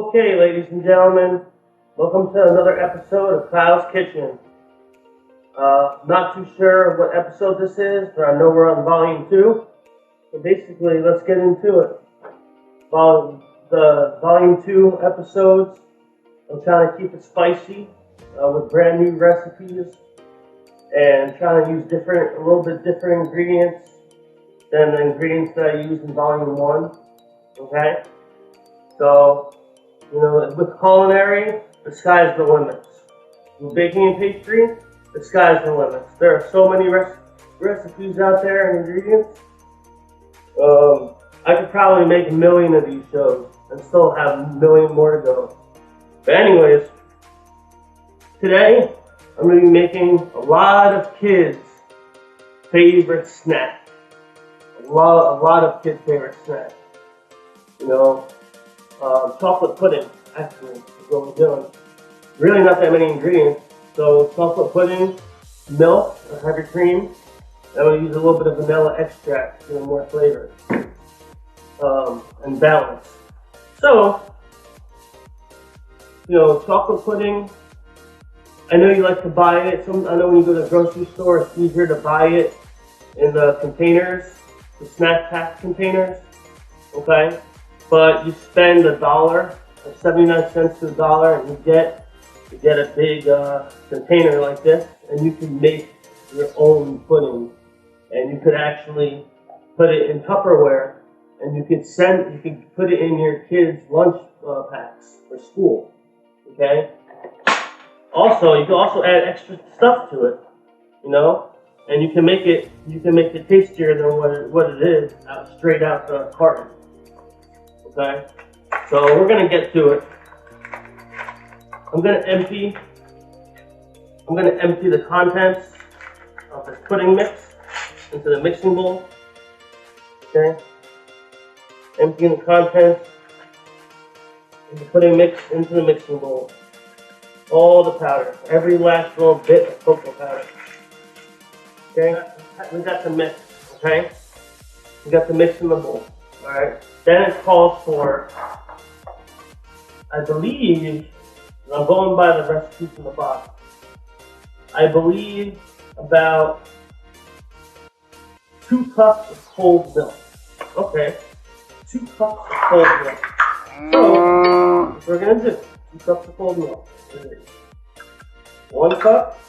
Okay, ladies and gentlemen, welcome to another episode of Kyle's Kitchen. Not too sure what episode this is, but I know we're on volume 2. So basically, let's get into it. The volume 2 episodes, I'm trying to keep it spicy with brand new recipes and trying to use a little bit different ingredients than the ingredients that I used in volume 1. Okay? So, with culinary, the sky's the limits. With baking and pastry, the sky's the limits. There are so many recipes out there and ingredients. I could probably make 1 million of these shows and still have 1 million more to go. But anyways, today I'm going to be making a lot of kids' favorite snack. A lot of kids' favorite snack. Chocolate pudding, actually, is what we're doing. Really not that many ingredients. So chocolate pudding, milk, or heavy cream. I'm going to use a little bit of vanilla extract to give more flavor and balance. So, chocolate pudding, I know you like to buy it. I know when you go to the grocery store, it's easier to buy it in the containers, the snack pack containers, okay? But you spend $1, or 79 cents to $1, and you get a big container like this, and you can make your own pudding. And you could actually put it in Tupperware, and you could put it in your kids' lunch packs for school. Okay. Also, you can also add extra stuff to it, and you can make it tastier than what it is straight out the carton. Okay, so we're gonna get to it. I'm gonna empty the contents of this pudding mix into the mixing bowl. Okay, emptying the contents of the pudding mix into the mixing bowl. All the powder, every last little bit of cocoa powder. Okay, we got the mix. Okay, we got the mix in the bowl. All right. Then it calls for, I believe, and I'm going by the recipes in the box, I believe about 2 cups of cold milk. Okay, 2 cups of cold milk. So, what we're going to do, 2 cups of cold milk. 1 cup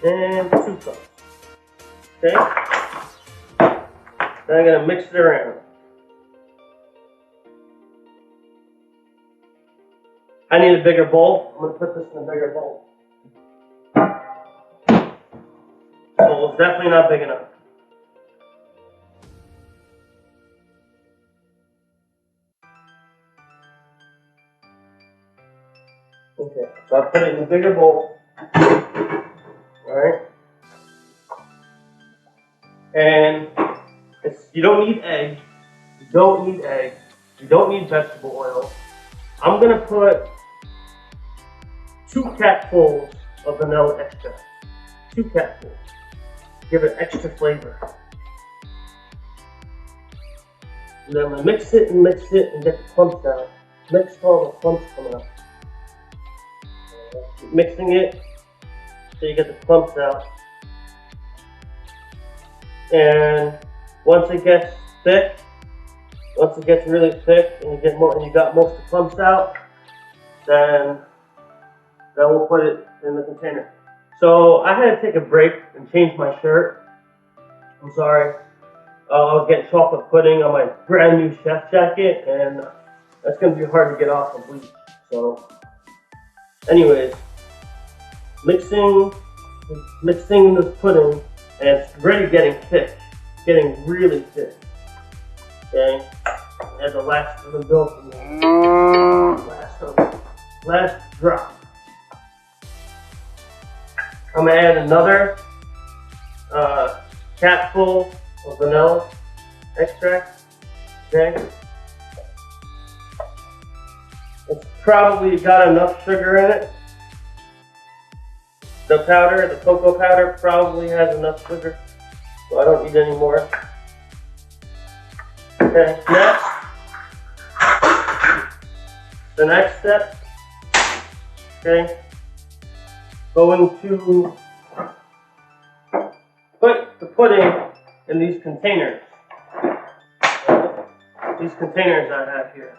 and 2 cups. Okay? Then I'm going to mix it around. I need a bigger bowl. I'm going to put this in a bigger bowl. The bowl is definitely not big enough. Okay, so I put it in a bigger bowl. Alright? And you don't need egg. You don't need egg. You don't need vegetable oil. I'm going to put 2 capfuls of vanilla extract. 2 capfuls. Give it extra flavor. And then I'm going to mix it and get the clumps out. Mix all the clumps coming up. Keep mixing it so you get the clumps out. And once it gets thick, once it gets really thick and you got most of the clumps out, then we'll put it in the container. So I had to take a break and change my shirt. I'm sorry. I was getting chocolate pudding on my brand new chef jacket, and that's going to be hard to get off of bleach. So, anyways, mixing this pudding, and it's already getting thick. It's getting really thick. Okay? As the last of the milk in there. Last drop. I'm going to add another capful of vanilla extract. Okay? It's probably got enough sugar in it. The cocoa powder probably has enough sugar, so I don't need any more. Okay, next, The next step, okay, going to put the pudding in these containers. These containers I have here.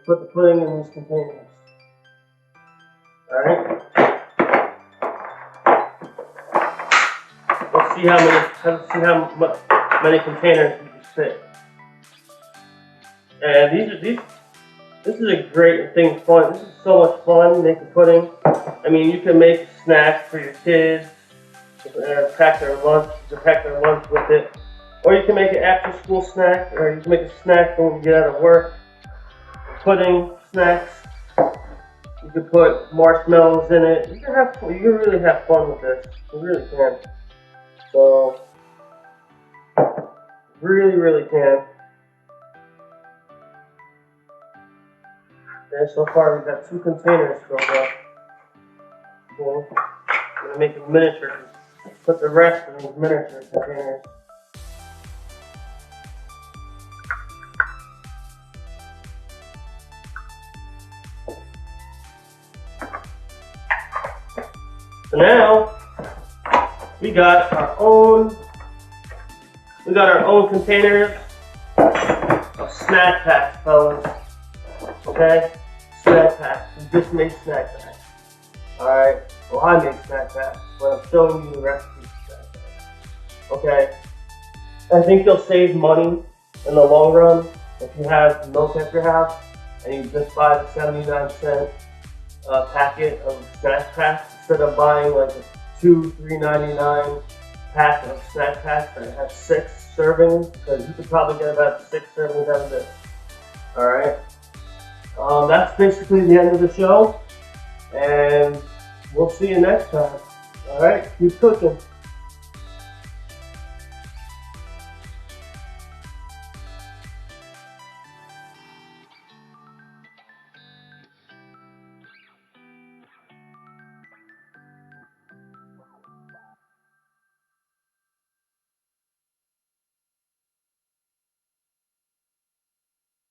Put the pudding in these containers. Alright? Let's see how many containers we can fit. And this is a great thing, fun. This is so much fun making pudding. I mean, you can make snacks for your kids, pack their lunch, with it. Or you can make an after school snack, or you can make a snack when you get out of work. Pudding, snacks. You can put marshmallows in it. You can really have fun with this. You really can. So, really can. Okay, so far we've got 2 containers filled up. Okay. I'm gonna make them miniature. Put the rest in these miniature containers. So now we got our own containers of snack packs, fellas. Okay? Snack packs. We just made snack packs. Alright? Well, I make snack packs, but I'm showing you the recipe for snack packs. Okay? I think you'll save money in the long run if you have milk at your house and you just buy the 79-cent packet of snack packs instead of buying like a $3.99 pack of snack packs that have 6 servings, because you could probably get about 6 servings out of this. Alright? That's basically the end of the show, and we'll see you next time. Alright? Keep cooking.